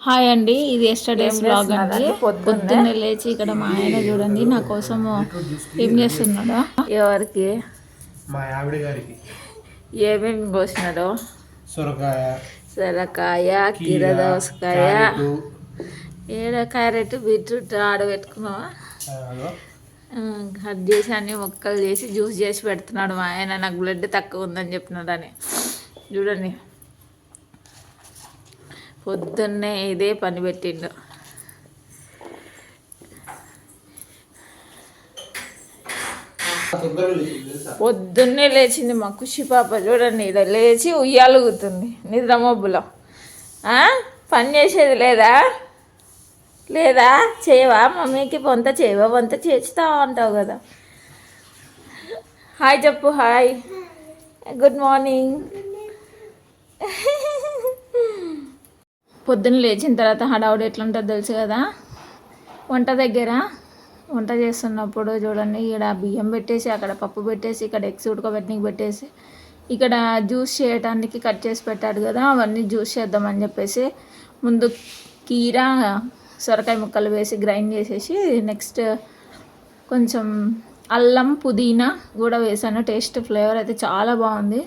Hi అండి, ఇది yesterday's vlog అండి. పొద్దున్నే లేచి ఇక్కడ మా ఆయన చూడండి నా కోసం ఏం చేస్తున్నాడో. ఎవరికి? మా ఆవిడ గారికి. ఏమేమి కోసినాడో? సొరకాయ, కీరదోసకాయ, క్యారెట్, బీట్రూట్ ఆడబెట్టుకున్నావా? కట్ చేసి అన్ని ముక్కలు చేసి జ్యూస్ చేసి పెడుతున్నాడు మా ఆయన. నాకు బ్లడ్ తక్కువ ఉందని చెప్పినాడు అని. చూడండి పొద్దున్నే ఇదే పని పెట్టిండు. పొద్దున్నే లేచింది మా ఖుషి పాప. చూడండి ఇక్కడ లేచి ఉయ్యాలుగుతుంది నిద్ర మబ్బులో. పని చేసేది లేదా? లేదా చేయవా? మమ్మీకి వంట చేయవా? వంట చేస్తా ఉంటావు కదా. హాయ్ చెప్పు. Hi, good morning. పొద్దున్న లేచిన తర్వాత హడావుడి ఎట్లుంటుందో తెలుసు కదా. వంట చేస్తున్నప్పుడు చూడండి, ఇక్కడ బియ్యం పెట్టేసి, అక్కడ పప్పు పెట్టేసి, ఇక్కడ ఎగ్స్ ఉడకబెట్టడానికి పెట్టేసి, ఇక్కడ జ్యూస్ చేయడానికి కట్ చేసి పెట్టాడు కదా. అవన్నీ జ్యూస్ చేద్దామని చెప్పేసి ముందు కీరా, సొరకాయ ముక్కలు వేసి గ్రైండ్ చేసేసి, నెక్స్ట్ కొంచెం అల్లం, పుదీనా కూడా వేసాను. టేస్ట్ ఫ్లేవర్ అయితే చాలా బాగుంది.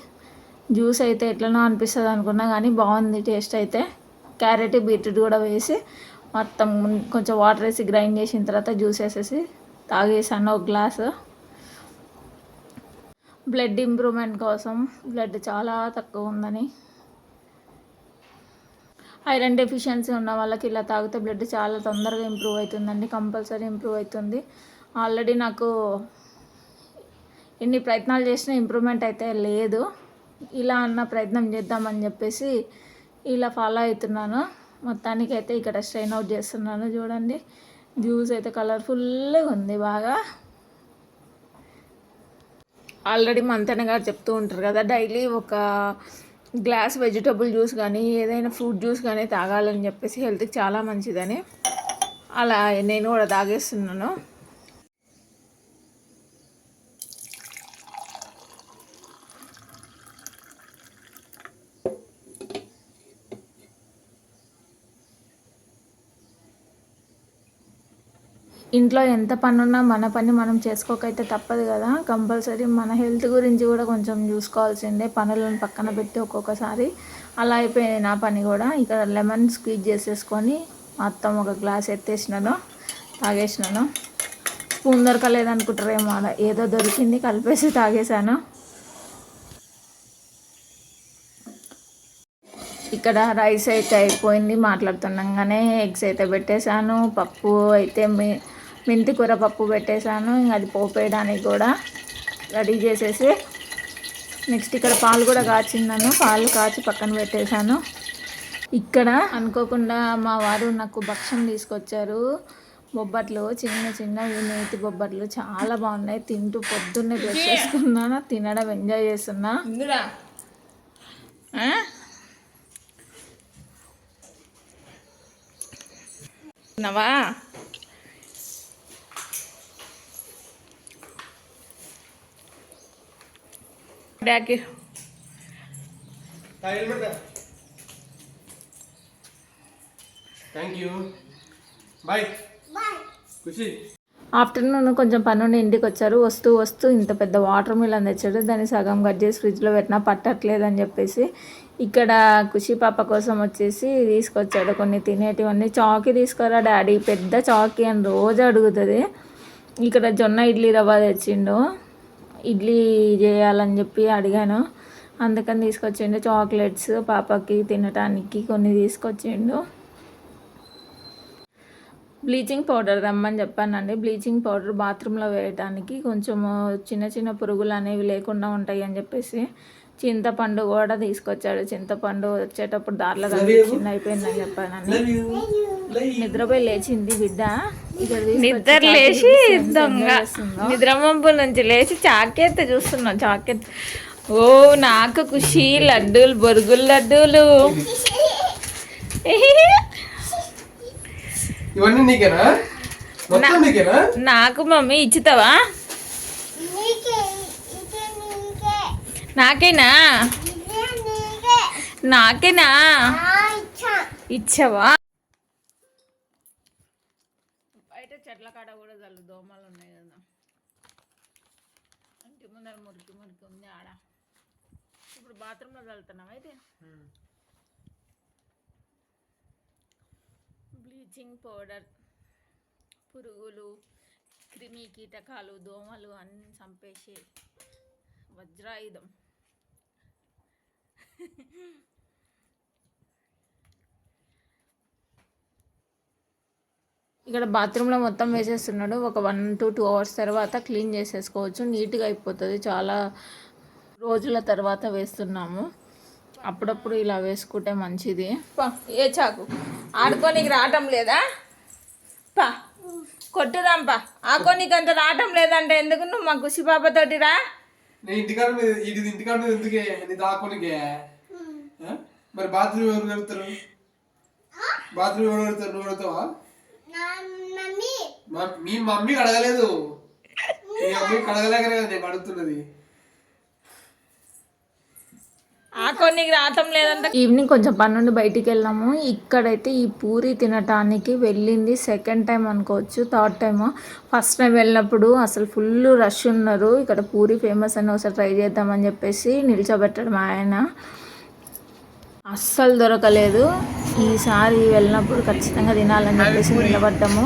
జ్యూస్ అయితే ఎట్లనో అనిపిస్తుంది అనుకున్నా కానీ బాగుంది టేస్ట్ అయితే. క్యారెట్, బీట్రూట్ కూడా వేసి మొత్తం కొంచెం వాటర్ వేసి గ్రైండ్ చేసిన తర్వాత జ్యూస్ వేసేసి తాగేసాను ఒక గ్లాసు. బ్లడ్ ఇంప్రూవ్మెంట్ కోసం, బ్లడ్ చాలా తక్కువ ఉందని, ఐరన్ డెఫిషియన్సీ ఉన్న వాళ్ళకి ఇలా తాగితే బ్లడ్ చాలా తొందరగా ఇంప్రూవ్ అవుతుందండి. కంపల్సరీ ఇంప్రూవ్ అవుతుంది. ఆల్రెడీ నాకు ఎన్ని ప్రయత్నాలు చేసినా ఇంప్రూవ్మెంట్ అయితే లేదు. ఇలా అన్న ప్రయత్నం చేద్దామని చెప్పేసి ఇలా ఫాలో అవుతున్నాను. మొత్తానికి అయితే ఇక్కడ స్ట్రెయిన్ అవుట్ చేస్తున్నాను. చూడండి జ్యూస్ అయితే కలర్ఫుల్గా ఉంది బాగా. ఆల్రెడీ మంతెన గారు చెప్తూ ఉంటారు కదా, డైలీ ఒక గ్లాస్ వెజిటబుల్ జ్యూస్ కానీ ఏదైనా ఫ్రూట్ జ్యూస్ కానీ తాగాలని చెప్పేసి, హెల్త్కి చాలా మంచిదని. అలా నేను కూడా తాగేస్తున్నాను. ఇంట్లో ఎంత పని ఉన్నా మన పని మనం చేసుకోకైతే తప్పదు కదా. కంపల్సరీ మన హెల్త్ గురించి కూడా కొంచెం చూసుకోవాల్సిందే. పనులను పక్కన పెట్టి ఒక్కొక్కసారి అలా అయిపోయింది నా పని కూడా. ఇక్కడ లెమన్ స్క్వీజ్ చేసేసుకొని మొత్తం ఒక గ్లాస్ ఎత్తేసినాను, తాగేసినాను. స్పూన్ దొరకలేదనుకుంటారేమో, అలా ఏదో దొరికింది కలిపేసి తాగేసాను. ఇక్కడ రైస్ అయితే అయిపోయింది. మాట్లాడుతుండగానే ఎగ్స్ అయితే పెట్టేశాను. పప్పు అయితే మెంతి కూర పప్పు పెట్టేశాను. ఇంకా అది పోపేయడానికి కూడా రెడీ చేసేసి, నెక్స్ట్ ఇక్కడ పాలు కూడా కాచిందాను. పాలు కాచి పక్కన పెట్టేశాను. ఇక్కడ అనుకోకుండా మా వారు నాకు భక్షం తీసుకొచ్చారు. బొబ్బట్లు, చిన్న చిన్నవి నేతి బొబ్బట్లు చాలా బాగున్నాయి. తింటూ పొద్దున్నే బ్రష్ చేసుకున్నాను, తినడం ఎంజాయ్ చేస్తున్నా. నవా డాకి థ్యాంక్ యూ, బాయ్. ఖుషి ఆఫ్టర్నూన్ కొంచెం పనుండి ఇంటికి వచ్చారు. వస్తూ వస్తూ ఇంత పెద్ద వాటర్ మిలన్ తెచ్చాడు. దాన్ని సగం కట్ చేసి ఫ్రిడ్జ్లో పెట్టినా పట్టట్లేదు అని చెప్పేసి ఇక్కడ ఖుషి పాప కోసం వచ్చేసి తీసుకొచ్చాడు కొన్ని తినేటివన్నీ. చాకీ తీసుకురా డాడీ, పెద్ద చాకీ అని రోజు అడుగుతుంది. ఇక్కడ జొన్న ఇడ్లీ రవ్వ తెచ్చిండు. ఇడ్లీ చేయాలని చెప్పి అడిగాను, అందుకని తీసుకొచ్చిండు. చాక్లెట్స్ పాపకి తినటానికి కొన్ని తీసుకొచ్చిండు. బ్లీచింగ్ పౌడర్ రమ్మని చెప్పానండి. బ్లీచింగ్ పౌడర్ బాత్రూంలో వేయడానికి కొంచెం చిన్న చిన్న పురుగులు అనేవి లేకుండా ఉంటాయి అని చెప్పేసి చింతపండు కూడా తీసుకొచ్చాడు. చింతపండు వచ్చేటప్పుడు దారిలో చిన్న అయిపోయిందని చెప్పానని. నిద్రపోయి లేచింది బిడ్డ. నిద్ర లేచి నిద్రమంపు నుంచి లేచి చాకెత్త చూస్తున్నాం. చాకెత్ ఓ నాకు ఖుషి లడ్డూలు, బొరుగులు లడ్డూలు. ఇవన్నీ నీకేనా? మొత్తం నీకేనా? నాకు మమ్మీ ఇచ్చుతావా? నాకేనా? నాకేనా? ఇచ్చావా? దోమలు ఉన్నాయి కదా, ఇంటి ముందర మురికి మురికి ఉంది ఆడ. ఇప్పుడు బాత్రూంలో వెళ్తున్నాం అయితే బ్లీచింగ్ పౌడర్, పురుగులు, క్రిమి కీటకాలు, దోమలు అన్నీ చంపేసి వజ్రాయుధం. ఇక్కడ బాత్రూంలో మొత్తం వేసేస్తున్నాడు. ఒక 1 to 2 hours తర్వాత క్లీన్ చేసేసుకోవచ్చు, నీట్గా అయిపోతుంది. చాలా రోజుల తర్వాత వేస్తున్నాము, అప్పుడప్పుడు ఇలా వేసుకుంటే మంచిది. ఏ చాకు ఆడుకోనికి రావటం లేదా? పా కొట్టుదాంపా. ఆకోనికి అంత రావటం లేదంటే ఎందుకు నువ్వు మా కుషిపాపతోటి రా. ఇంటికాడ ఎందుకే దాకోనికే? మరి బాత్రూమ్ ఎవరు కడతారు? బాత్రూమ్ ఎవరు కడతారు? నువ్వు కడతావా? మీ మమ్మీ కడగలేదు, మీ మమ్మీ కడగలేక నేను అడుగుతున్నది. ఆకోనికి రావటం లేదంటే. ఈవినింగ్ కొంచెం పని నుండి బయటికి వెళ్ళాము. ఇక్కడైతే ఈ పూరి తినటానికి వెళ్ళింది సెకండ్ టైం అనుకోవచ్చు, థర్డ్ టైమ్. ఫస్ట్ టైం వెళ్ళినప్పుడు అసలు ఫుల్ రష్ ఉన్నారు. ఇక్కడ పూరి ఫేమస్ అని ఒకసారి ట్రై చేద్దామని చెప్పేసి నిల్చోబెట్టాడు మా ఆయన. అస్సలు దొరకలేదు. ఈసారి వెళ్ళినప్పుడు ఖచ్చితంగా తినాలని చెప్పేసి నిలబడ్డాము.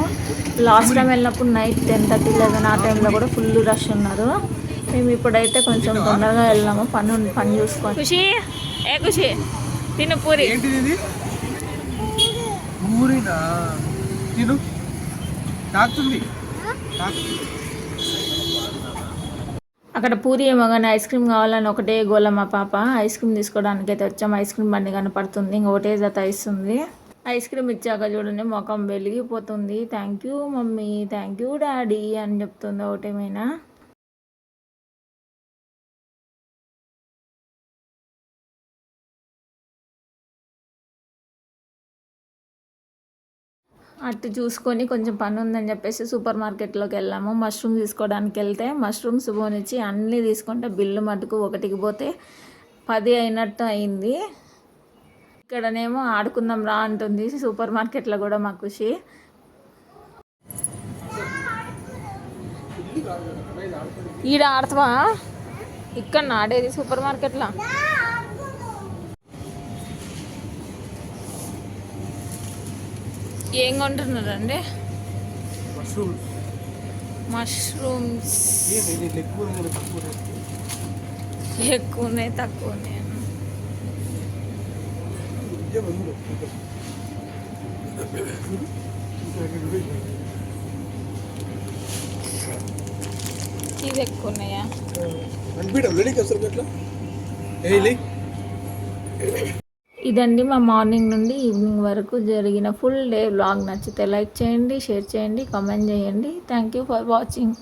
లాస్ట్ టైం వెళ్ళినప్పుడు నైట్ 10:30, 11 ఆ టైంలో కూడా ఫుల్ రష్ ఉన్నారు. మేము ఇప్పుడైతే కొంచెం తొందరగా వెళ్ళాము, పని చూసుకోండి. ఖుషి ఏ ఖుషి తిను పూరి. అక్కడ పూరి ఏమో కానీ ఐస్ క్రీమ్ కావాలని ఒకటే గోల మా పాప. ఐస్ క్రీమ్ తీసుకోవడానికి అయితే వచ్చాము. ఐస్ క్రీమ్ బండి కనపడుతుంది, ఇంకొకటే జత ఇస్తుంది. ఐస్ క్రీమ్ ఇచ్చాక చూడండి ముఖం వెలిగిపోతుంది. Thank you mummy, thank you daddy అని చెప్తుంది ఒకటేమైనా. అటు చూసుకొని కొంచెం పని ఉందని చెప్పేసి సూపర్ మార్కెట్లోకి వెళ్ళాము. మష్రూమ్ తీసుకోవడానికి వెళ్తే మష్రూమ్స్ పోనిచ్చి అన్నీ తీసుకుంటే బిల్లు మటుకు 1కి పోతే 10 అయినట్టు అయింది. ఇక్కడనేమో ఆడుకుందాం రా అంటుంది సూపర్ మార్కెట్లో కూడా మా ఖుషి. ఈడ ఆడతావా? ఇక్కడ ఆడేది సూపర్ మార్కెట్లో. ఏం కొంటున్నారండి? మష్రూమ్స్ ఎక్కువనే తక్కువనే. ఇది ఎక్కువ ఉన్నాయా? ఇదండి మా మార్నింగ్ నుండి ఈవినింగ్ వరకు జరిగిన ఫుల్ డే వ్లాగ్. నచ్చితే లైక్ చేయండి, షేర్ చేయండి, కామెంట్ చేయండి. Thank you for watching.